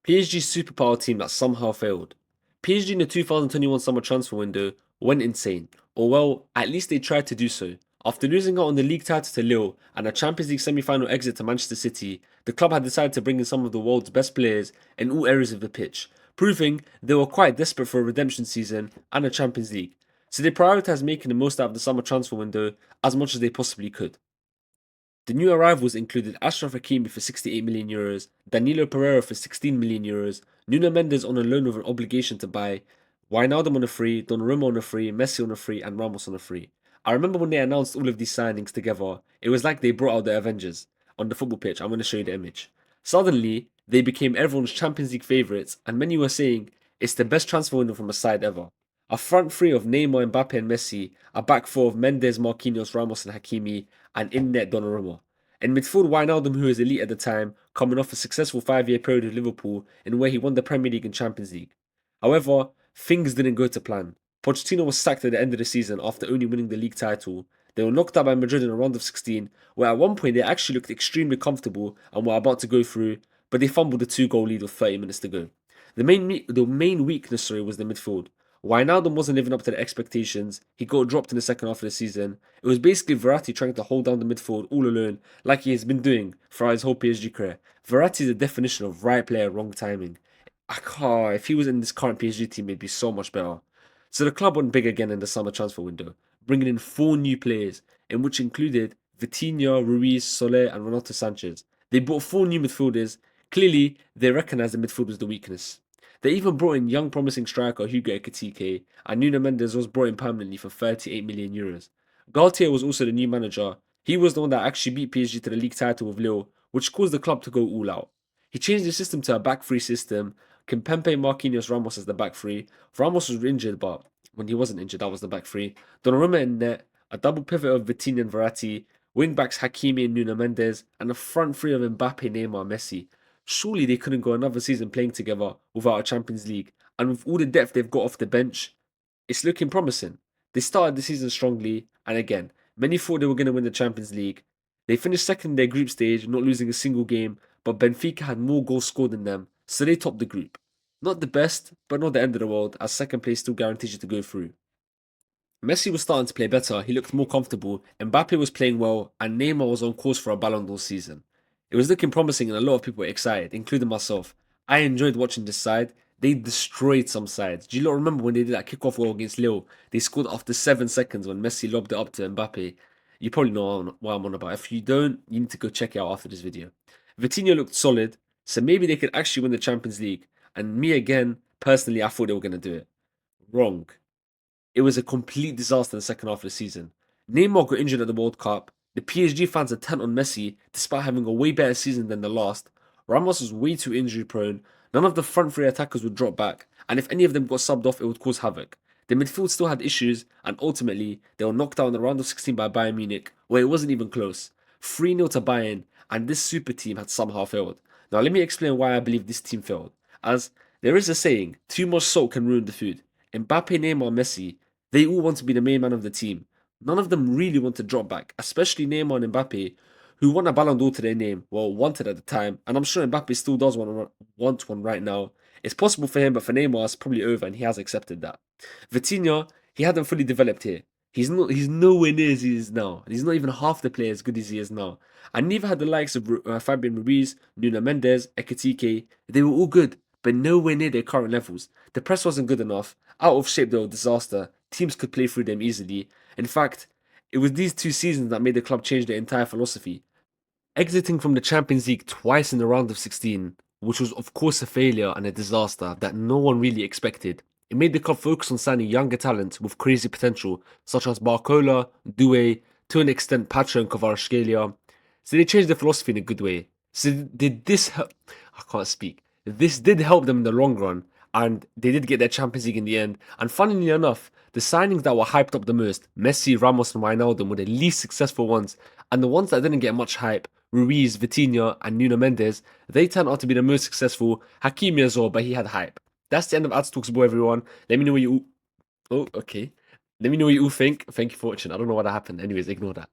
PSG's superpower team that somehow failed. PSG in the 2021 summer transfer window went insane, or well, at least they tried to do so. After losing out on the league title to Lille and a Champions League semi-final exit to Manchester City, the club had decided to bring in some of the world's best players in all areas of the pitch, proving they were quite desperate for a redemption season and a Champions League. So they prioritised making the most out of the summer transfer window as much as they possibly could. The new arrivals included Ashraf Hakimi for 68 million euros, Danilo Pereira for 16 million euros, Nuno Mendes on a loan with an obligation to buy, Wijnaldum on a free, Donnarumma on a free, Messi on a free, and Ramos on a free. I remember when they announced all of these signings together, it was like they brought out the Avengers on the football pitch. I'm going to show you the image. Suddenly, they became everyone's Champions League favourites, and many were saying it's the best transfer window from a side ever. A front three of Neymar, Mbappe, and Messi, a back four of Mendes, Marquinhos, Ramos, and Hakimi, and in net Donnarumma. In midfield, Wijnaldum, who was elite at the time, coming off a successful 5-year period with Liverpool in where he won the Premier League and Champions League. However, things didn't go to plan. Pochettino was sacked at the end of the season after only winning the league title. They were knocked out by Madrid in a round of 16, where at one point they actually looked extremely comfortable and were about to go through, but they fumbled the 2-goal lead with 30 minutes to go. The main weakness, was the midfield. Wijnaldum wasn't living up to the expectations. He got dropped in the second half of the season. It was basically Verratti trying to hold down the midfield all alone, like he has been doing throughout his whole PSG career. Verratti is the definition of right player, wrong timing. I can't. If he was in this current PSG team, it'd be so much better. So the club went big again in the summer transfer window, bringing in 4 new players, in which included Vitinha, Ruiz, Soler, and Renato Sanchez. They bought 4 new midfielders. Clearly, they recognised the midfield was the weakness. They even brought in young promising striker Hugo Ekitike, and Nuno Mendes was brought in permanently for 38 million euros. Galtier was also the new manager. He was the one that actually beat PSG to the league title with Lille, which caused the club to go all out. He changed the system to a back three system. Kimpembe, Marquinhos, Ramos as the back three. Ramos was injured, but when he wasn't injured, that was the back three. Donnarumma in net, a double pivot of Vitinha and Verratti, wing backs Hakimi and Nuno Mendes, and a front three of Mbappe, Neymar, Messi. Surely they couldn't go another season playing together without a Champions League. And with all the depth they've got off the bench, it's looking promising. They started the season strongly, and again, many thought they were going to win the Champions League. They finished second in their group stage, not losing a single game, but Benfica had more goals scored than them, so they topped the group. Not the best, but not the end of the world, as second place still guarantees you to go through. Messi was starting to play better, he looked more comfortable, Mbappe was playing well, and Neymar was on course for a Ballon d'Or season. It was looking promising and a lot of people were excited, including myself. I enjoyed watching this side. They destroyed some sides. Do you lot remember when they did that kickoff goal against Lille? They scored after 7 seconds when Messi lobbed it up to Mbappe. You probably know what I'm on about. If you don't, you need to go check it out after this video. Vitinha looked solid, so maybe they could actually win the Champions League. And me again, personally, I thought they were going to do it. Wrong. It was a complete disaster in the second half of the season. Neymar got injured at the World Cup. The PSG fans are tent on Messi despite having a way better season than the last. Ramos was way too injury prone. None of the front three attackers would drop back, and if any of them got subbed off, it would cause havoc. The midfield still had issues, and ultimately, they were knocked out in the round of 16 by Bayern Munich, where it wasn't even close. 3-0 to Bayern, and this super team had somehow failed. Now, let me explain why I believe this team failed. As there is a saying, too much salt can ruin the food. Mbappe, Neymar, Messi, they all want to be the main man of the team. None of them really want to drop back, especially Neymar and Mbappe, who won a Ballon d'Or to their name, well, wanted at the time, and I'm sure Mbappe still does want one right now. It's possible for him, but for Neymar, it's probably over, and he has accepted that. Vitinha, he hadn't fully developed here. He's nowhere near as he is now. He's not even half the player as good as he is now. And neither had the likes of Fabian Ruiz, Nuno Mendes, Ekitike. They were all good, but nowhere near their current levels. The press wasn't good enough. Out of shape, they were a disaster. Teams could play through them easily. In fact, it was these 2 seasons that made the club change their entire philosophy. Exiting from the Champions League twice in the round of 16, which was of course a failure and a disaster that no one really expected. It made the club focus on signing younger talent with crazy potential, such as Barcola, Doué, to an extent Pacha and Kvaratskhelia. So they changed their philosophy in a good way. So did this help? I can't speak. This did help them in the long run, and they did get their Champions League in the end. And funnily enough, the signings that were hyped up the most, Messi, Ramos, and Wijnaldum, were the least successful ones, and the ones that didn't get much hype, Ruiz, Vitinha, and Nuno Mendes, they turned out to be the most successful. Hakimi as well, but he had hype. That's the end of Ads Talks Boy, everyone. Let me know what you. Oh, okay. Let me know what you all think. Thank you for watching. I don't know what happened. Anyways, ignore that.